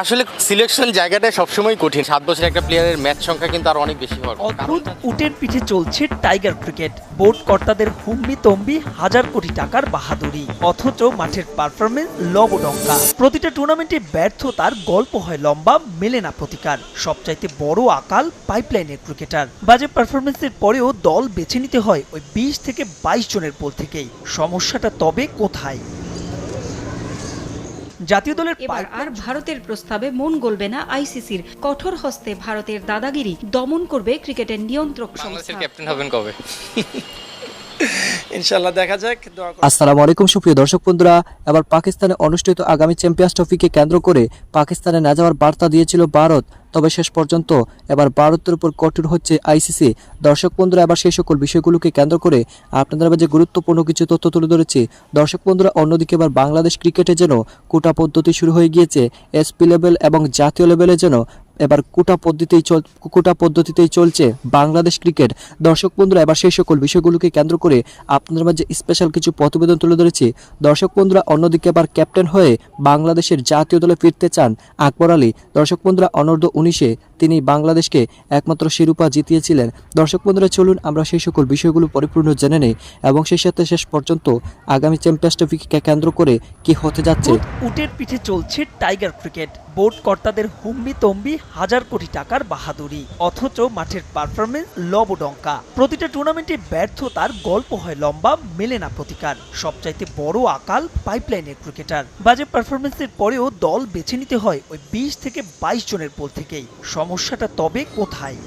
আসলে সিলেকশন জায়গাটা সবসময় কঠিন। 7 বছরের একটা প্লেয়ারের ম্যাচ সংখ্যা কিন্তু আরো অনেক বেশি হওয়ার। অদ্ভুত উটের পিঠে চলছে টাইগার ক্রিকেট। বোর্ড কর্তাদের হুম্বি তম্বি, হাজার কোটি টাকার বাহাদুরি, অথচ মাঠের পারফরমেন্স লবডঙ্কা। প্রতিটা টুর্নামেন্টে ব্যর্থতার গল্প হয় লম্বা, মেলে না প্রতিকার। সবচাইতে বড় আকাল পাইপলাইনের ক্রিকেটার। বাজে পারফরমেন্সের পরেও দল বেছে নিতে হয় ওই 20 থেকে 22 জনের পোল থেকেই। সমস্যাটা তবে কোথায়? জাতীয় দলের এবার আর ভারতের প্রস্তাবে মন গলবে না আইসিসির। কঠোর হস্তে ভারতের দাদাগিরি দমন করবে ক্রিকেটের নিয়ন্ত্রক সংস্থা। ক্যাপ্টেন হবেন কবে? ইনশাআল্লাহ দেখা যাক। আসসালামু আলাইকুম সুপ্রিয় দর্শক বন্ধুরা, এবার পাকিস্তানে অনুষ্ঠিত আগামী চ্যাম্পিয়ন্স ট্রফিকে কেন্দ্র করে পাকিস্তানে না যাওয়ার বার্তা দিয়েছিল ভারত। তবে শেষ পর্যন্ত এবার ভারতের উপর কঠোর হচ্ছে আইসিসি। দর্শক বন্ধুরা, এবার সেই সকল বিষয়গুলোকে কেন্দ্র করে আপনাদের মাঝে গুরুত্বপূর্ণ কিছু তথ্য তুলে ধরেছি। দর্শক বন্ধুরা, অন্যদিকে এবার বাংলাদেশ ক্রিকেটে যেন কোটা পদ্ধতি শুরু হয়ে গিয়েছে। এসপি লেভেল এবং জাতীয় লেভেলে যেন এবার কোটা পদ্ধতিতেই চলছে বাংলাদেশ ক্রিকেট। দর্শক বন্ধুরা, এবার সেই সকল বিষয়গুলোকে কেন্দ্র করে আপনাদের মাঝে স্পেশাল কিছু প্রতিবেদন তুলে ধরেছি। দর্শক বন্ধুরা, অন্যদিকে এবার ক্যাপ্টেন হয়ে বাংলাদেশের জাতীয় দলে ফিরতে চান আকবর আলী। দর্শক বন্ধুরা, অনূর্ধ্ব 19-এ তিনি বাংলাদেশকে একমাত্র শিরোপা জিতিয়েছিলেন। দর্শক বন্ধুরা, চলুন আমরা সেই সকল বিষয়গুলো পরিপূর্ণ জেনে নেই এবং সেই সাথে শেষ পর্যন্ত আগামী চ্যাম্পিয়ন্স ট্রফিকে কেন্দ্র করে কি হতে যাচ্ছে। উটের পিঠে চলছে টাইগার ক্রিকেট। বোর্ড কর্তাদের হুম্বি তম্বি, হাজার কোটি টাকার বাহাদুরি, অথচ মাঠের পারফরমেন্স লবডঙ্কা। প্রতিটা টুর্নামেন্টে ব্যর্থতার গল্প হয় লম্বা, মেলে না প্রতিকার। সবচাইতে বড় আকাল পাইপলাইনের ক্রিকেটার। বাজে পারফরমেন্সের পরেও দল বেছে নিতে হয় ওই 20 থেকে 22 জনের পোল থেকেই। সমস্যাটা তবে কোথায়?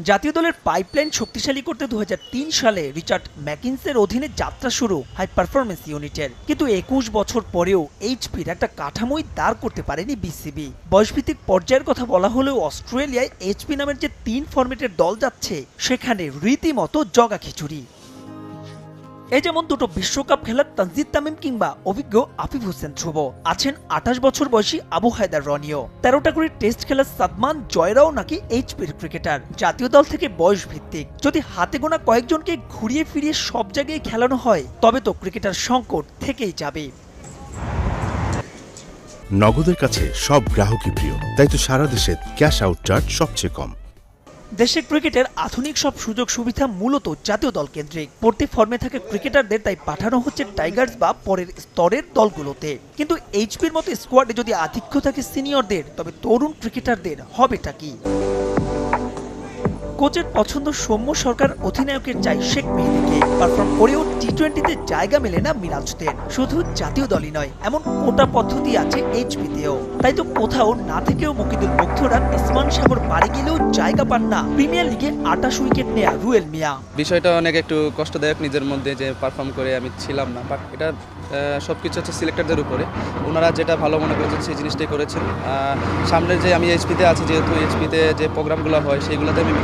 জাতীয় দলের পাইপলাইন শক্তিশালী করতে 2003 সালে রিচার্ড ম্যাকিন্সের অধীনে যাত্রা শুরু হাই পারফরমেন্স ইউনিটের। কিন্তু 21 বছর পরেও এইচপির একটা কাঠামোই দাঁড় করতে পারেনি বিসিবি। বয়সভিত্তিক পর্যায়ের কথা বলা হলেও অস্ট্রেলিয়ায় এইচপি নামের যে 3 ফরম্যাটের দল যাচ্ছে, সেখানে রীতিমতো জগা খিচুড়ি। এই যেমন দুটো বিশ্বকাপ খেলার তানজিদ তামিম কিংবা অভিজ্ঞ আফিফ হোসেন ধ্রুব, আছেন 28 বছর বয়সী আবু হায়দার রনিও, 13টা করে টেস্ট খেলার সাদমান জয়রাও নাকি এইচপির ক্রিকেটার। জাতীয় দল থেকে বয়স ভিত্তিক। যদি হাতে গোনা কয়েকজনকে ঘুরিয়ে ফিরিয়ে সব জায়গায় খেলানো হয়, তবে তো ক্রিকেটার সংকট থেকেই যাবে। নগদের কাছে সব গ্রাহকই প্রিয়, তাই তো সারা দেশে ক্যাশ আউট চার্জ সবচেয়ে কম। দেশে ক্রিকেটের আধুনিক সব সুযোগ সুবিধা মূলত জাতীয় দল কেন্দ্রিক। পড়তে ফর্মে থাকে ক্রিকেটারদের তাই পাঠানো হচ্ছে টাইগার্স বা পরের স্তরের দলগুলোতে। কিন্তু এইচপির মতো স্কোয়াডে যদি আধিক্য থাকে সিনিয়রদের, তবে তরুণ ক্রিকেটারদের হবেটা কি? কোচের পছন্দ সৌম্য সরকার, অধিনায়কের চাই শেখ মেহেদীকে। পারফর্ম করেও টি-20তে জায়গা মেলে না মিরাজদের। শুধু জাতীয় দলই নয়, এমন কোটা পদ্ধতি আছে এইচপিতেও। তাই তো কোথাও না থেকেও মুকিদুল মুগ্ধরা ইসমান সাগর পাড়ি গেলেও জায়গা পান না প্রিমিয়ার লিগে 28 উইকেট নেয়া রুয়েল মিয়া। বিষয়টা অনেক একটু কষ্টদায়ক নিজের মধ্যে, যে পারফর্ম করে আমি ছিলাম না, বাট এটা সবকিছু হচ্ছে সিলেক্টরদের উপরে। ওনারা যেটা ভালো মনে করেছেন সেই জিনিসটাই করেছেন। সামনের যে আমি এইচপিতে আছি, যেহেতু এইচপিতে যে প্রোগ্রামগুলো হয় সেইগুলোতে আমি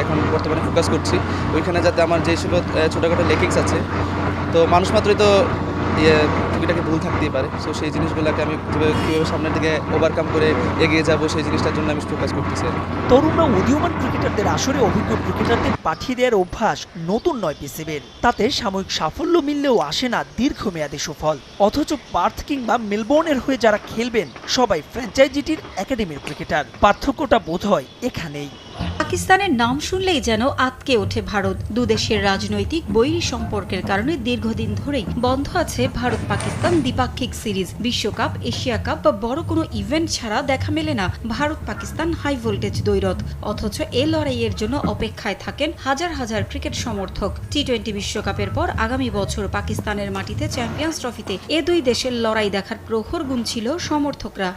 এখন বর্তমানে ফোকাস করছি। ওইখানে যাতে আমার যে সকল ছোটোখাটো লেকিংস আছে, তো মানুষ মাত্রই তো টুকিটাকে ভুল থাকতেই পারে। সো সেই জিনিসগুলোকে আমি কীভাবে সামনের দিকে ওভারকাম করে এগিয়ে যাব, সেই জিনিসটার জন্য আমি ফোকাস করতেছি। তরুণরা উদীয়মান ক্রিকেটারদের আসরে অভিজ্ঞ ক্রিকেটারদের পাঠিয়ে দেওয়ার অভ্যাস নতুন নয় বিসিবির। তাতে সাময়িক সাফল্য মিললেও আসে না দীর্ঘমেয়াদী সুফল। অথচ পার্থ কিংবা মেলবোর্নের হয়ে যারা খেলবেন, সবাই ফ্র্যাঞ্চাইজিটির একাডেমির ক্রিকেটার। পার্থক্যটা বোধ হয় এখানেই। পাকিস্তানের নাম শুনলেই যেন আতকে ওঠে ভারত। দুদেশের রাজনৈতিক বৈরী সম্পর্কের কারণে দীর্ঘদিন ধরেই বন্ধ আছে ভারত পাকিস্তান দ্বিপাক্ষিক সিরিজ। বিশ্বকাপ, এশিয়া কাপ বা বড় কোনো ইভেন্ট ছাড়া দেখা মেলে না ভারত পাকিস্তান হাই ভোল্টেজ দ্বৈরথ। অথচ এ লড়াইয়ের জন্য অপেক্ষায় থাকেন হাজার হাজার ক্রিকেট সমর্থক। টি-20 বিশ্বকাপের পর আগামী বছর পাকিস্তানের মাটিতে চ্যাম্পিয়ন্স ট্রফিতে এ দুই দেশের লড়াই দেখার প্রহর গুনছিল সমর্থকরা।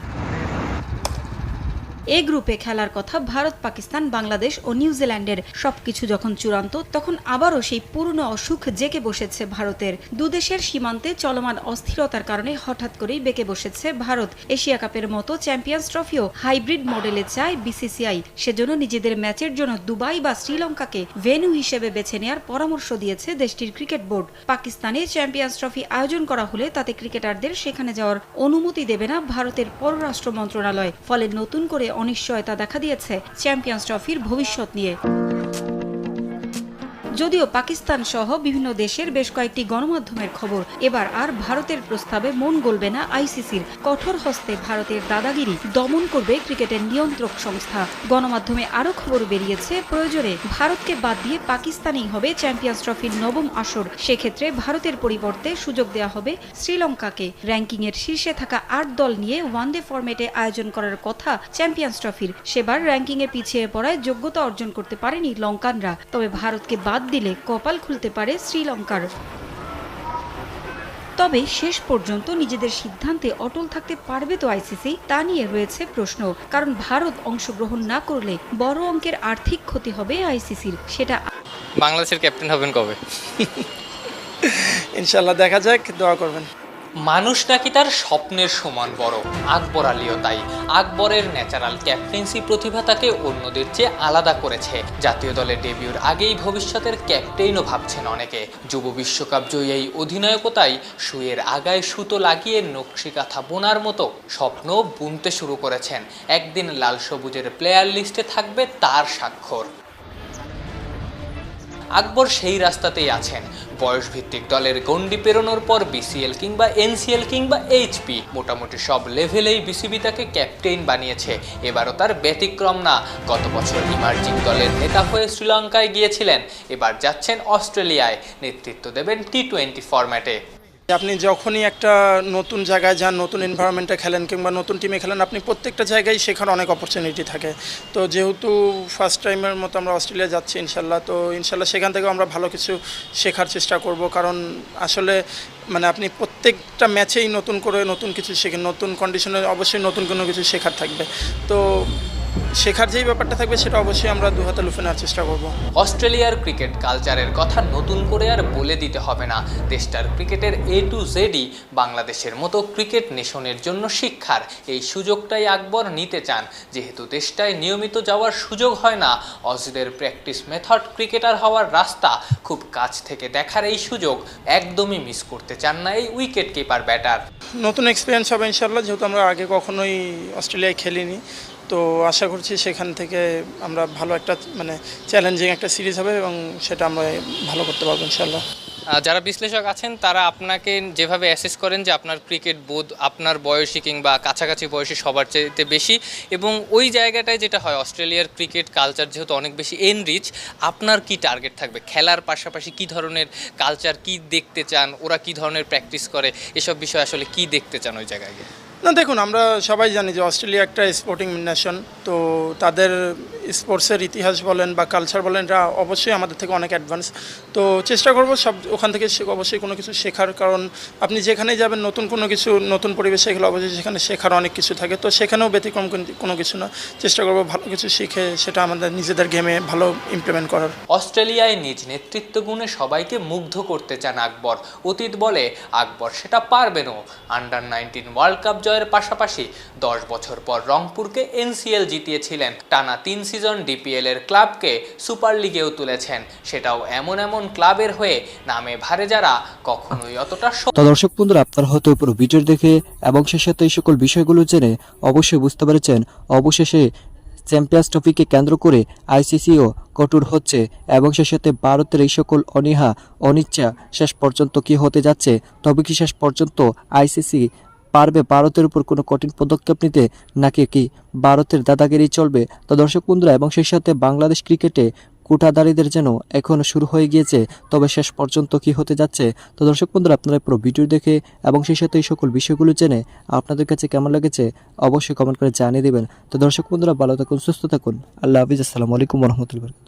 এ গ্রুপে খেলার কথা ভারত, পাকিস্তান, বাংলাদেশ ও নিউজিল্যান্ডের। সবকিছু যখন চূড়ান্ত, তখন আবারও সেই পুরনো অসুখ জেগে বসেছে ভারতের। দুদেশের সীমান্তে চলমান অস্থিরতার কারণে হঠাৎ করেই বেঁকে বসেছে ভারত। এশিয়া কাপের মতো চ্যাম্পিয়ন্স ট্রফিও হাইব্রিড মডেলে চায় বিসিসিআই। সেজন্য নিজেদের ম্যাচের জন্য দুবাই বা শ্রীলঙ্কাকে ভেন্যু হিসেবে বেছে নেওয়ার পরামর্শ দিয়েছে দেশটির ক্রিকেট বোর্ড। পাকিস্তানে চ্যাম্পিয়ন্স ট্রফি আয়োজন করা হলে তাতে ক্রিকেটারদের সেখানে যাওয়ার অনুমতি দেবে না ভারতের পররাষ্ট্র মন্ত্রণালয়। ফলে নতুন করে অনিশ্চয়তা দেখা দিয়েছে চ্যাম্পিয়ন্স ট্রফির ভবিষ্যৎ নিয়ে। যদিও পাকিস্তান সহ বিভিন্ন দেশের বেশ কয়েকটি গণমাধ্যমের খবর, এবার আর ভারতের প্রস্তাবে মন গলবে না আইসিসির। কঠোর হস্তে ভারতের দাদাগিরি দমন করবে ক্রিকেটের নিয়ন্ত্রক সংস্থা। গণমাধ্যমে আরও খবর বেরিয়েছে, প্রয়োজনে ভারতকে বাদ দিয়ে পাকিস্তানেই হবে চ্যাম্পিয়ন্স ট্রফির নবম আসর। সেক্ষেত্রে ভারতের পরিবর্তে সুযোগ দেওয়া হবে শ্রীলঙ্কাকে। র্যাঙ্কিংয়ের শীর্ষে থাকা 8 দল নিয়ে ওয়ানডে ফরম্যাটে আয়োজন করার কথা চ্যাম্পিয়ন্স ট্রফির। সেবার র্যাঙ্কিংয়ে পিছিয়ে পড়ায় যোগ্যতা অর্জন করতে পারেনি লঙ্কানরা। তবে ভারতকে বাদ দিলে কপাল খুলতে পারে শ্রীলঙ্কার। তবে শেষ পর্যন্ত নিজেদের সিদ্ধান্তে অটল থাকতে পারবে তো আইসিসি, তা নিয়ে রয়েছে প্রশ্ন। কারণ ভারত অংশগ্রহণ না করলে বড় অঙ্কের আর্থিক ক্ষতি হবে আইসিসির। সেটা বাংলাদেশের ক্যাপ্টেন হবেন কবে? ইনশাল্লাহ দেখা যাক, দোয়া করবেন। মানুষ নাকি তার স্বপ্নের সমান বড়, আকবর আলীও তাই। আকবরের ন্যাচারাল ক্যাপ্টেন্সি প্রতিভা তাকে অন্যদের চেয়ে আলাদা করেছে। জাতীয় দলে ডেবিউর আগেই ভবিষ্যতের ক্যাপ্টেনও ভাবছেন অনেকে। যুব বিশ্বকাপ জয়ী এই অধিনায়কতাই শুয়ের আগায় সুতো লাগিয়ে নকশিকাঁথা বোনার মতো স্বপ্ন বুনতে শুরু করেছেন। একদিন লাল সবুজের প্লেয়ার লিস্টে থাকবে তার স্বাক্ষর। আকবর সেই রাস্তাতেই আছেন। বয়সভিত্তিক দলের গণ্ডি পেরোনোর পর বিসিএল কিংবা এনসিএল কিংবা এইচপি মোটামুটি সব লেভেলেই বিসিবি তাকে ক্যাপ্টেন বানিয়েছে। এবারও তার ব্যতিক্রম না। গত বছর ইমার্জিং দলের নেতা হয়ে শ্রীলঙ্কায় গিয়েছিলেন, এবার যাচ্ছেন অস্ট্রেলিয়ায়। নেতৃত্ব দেবেন টি20 ফরম্যাটে। আপনি যখনই একটা নতুন জায়গায় যান, নতুন এনভায়রনমেন্টে খেলেন কিংবা নতুন টিমে খেলেন, আপনি প্রত্যেকটা জায়গায় শেখার অনেক অপরচুনিটি থাকে। তো যেহেতু ফার্স্ট টাইমের মতো আমরা অস্ট্রেলিয়া যাচ্ছি ইনশাল্লাহ, তো ইনশাল্লাহ সেখান থেকেও আমরা ভালো কিছু শেখার চেষ্টা করব। কারণ আসলে আপনি প্রত্যেকটা ম্যাচেই নতুন করে নতুন কিছু শেখেন, নতুন কন্ডিশনে অবশ্যই নতুন কোনো কিছু শেখার থাকবে। তো শেখার যেই ব্যাপারটা থাকবে সেটা অবশ্যই আমরা দু হাতে লুফে নেওয়ার চেষ্টা করব। অস্ট্রেলিয়ার ক্রিকেট কালচারের কথা নতুন করে আর বলে দিতে হবে না। দেশটার ক্রিকেটের A to Z-ই বাংলাদেশের মতো ক্রিকেট নেশনের জন্য শিক্ষার। এই সুযোগটাই আকবর নিতে চান। যেহেতু দেশটায় নিয়মিত যাওয়ার সুযোগ হয় না, অজিদের প্র্যাকটিস মেথড ক্রিকেটার হওয়ার রাস্তা খুব কাছ থেকে দেখার এই সুযোগ একদমই মিস করতে চান না এই উইকেট কিপার ব্যাটার। নতুন এক্সপিরিয়েন্স হবে ইনশাল্লাহ, যেহেতু আমরা আগে কখনোই অস্ট্রেলিয়ায় খেলিনি। তো আশা করছি সেখান থেকে আমরা ভালো একটা চ্যালেঞ্জিং একটা সিরিজ হবে এবং সেটা আমরা ভালো করতে পারবো ইনশাল্লাহ। যারা বিশ্লেষক আছেন তারা আপনাকে যেভাবে অ্যাসেস করেন যে আপনার ক্রিকেট বোধ আপনার বয়সী কিংবা কাছাকাছি বয়সী সবার চাইতে বেশি, এবং ওই জায়গাটায় যেটা হয় অস্ট্রেলিয়ার ক্রিকেট কালচার যেহেতু অনেক বেশি এনরিচ, আপনার কি টার্গেট থাকবে? খেলার পাশাপাশি কি ধরনের কালচার কি দেখতে চান, ওরা কি ধরনের প্র্যাকটিস করে, এসব বিষয় আসলে কি দেখতে চান ওই জায়গায় গিয়ে? না দেখুন, আমরা সবাই জানি যে অস্ট্রেলিয়া একটা স্পোর্টিং নেশন। তো তাদের স্পোর্টসের ইতিহাস বলেন বা কালচার বলেন, এটা অবশ্যই আমাদের থেকে অনেক অ্যাডভান্স। তো চেষ্টা করব সব ওখান থেকে অবশ্যই কোনো কিছু শেখার। কারণ আপনি যেখানেই যাবেন নতুন কোনো কিছু, নতুন পরিবেশে গেলে অবশ্যই সেখানে শেখার অনেক কিছু থাকে। তো সেখানেও ব্যতিক্রম কোনো কিছু না, চেষ্টা করব ভালো কিছু শিখে সেটা আমাদের নিজেদের গেমে ভালো ইমপ্লিমেন্ট করার। অস্ট্রেলিয়ায় নিজ নেতৃত্ব গুণে সবাইকে মুগ্ধ করতে চান আকবর। অতীত বলে আকবর সেটা পারবেনও। আন্ডার-19 ওয়ার্ল্ড কাপ জয়ের পাশাপাশি 10 বছর পর রংপুরকে এনসিএল জিতিয়েছিলেন। টানা 3 সিজন ডিপিএল এর ক্লাবকে সুপার লিগেও তুলেছেন, সেটাও এমন ক্লাবের হয়ে নামে ভারে যারা কখনোই অতটা। তো দর্শক বন্ধুরা, আপনারা হয়তো পুরো ভিডিও দেখে এবং সেই সাথে এই সকল বিষয়গুলো জেনে অবশ্যই বুঝতে পেরেছেন অবশেষে চ্যাম্পিয়ন্স ট্রফিকে কেন্দ্র করে আইসিসিও কঠোর হচ্ছে এবং সেই সাথে ভারতের এই সকল অনীহা অনিচ্ছা শেষ পর্যন্ত কি হতে যাচ্ছে। তবে কি শেষ পর্যন্ত আইসিসি পারবে ভারতের উপর কোনো কঠিন পদক্ষেপ নিতে, নাকি কি ভারতের দাদাগিরি চলবে? তো দর্শক বন্ধুরা, এবং সেই সাথে বাংলাদেশ ক্রিকেটে কোটাদারীদের যেন এখনও শুরু হয়ে গিয়েছে, তবে শেষ পর্যন্ত কি হতে যাচ্ছে। তো দর্শক বন্ধুরা, আপনারা পুরো ভিডিও দেখে এবং সেই সাথে এই সকল বিষয়গুলো জেনে আপনাদের কাছে কেমন লেগেছে অবশ্যই কমেন্ট করে জানিয়ে দেবেন। তো দর্শক বন্ধুরা, ভালো থাকুন, সুস্থ থাকুন, আল্লাহ হাফিজ, আসসালামু আলাইকুম ওয়া রাহমাতুল্লাহি।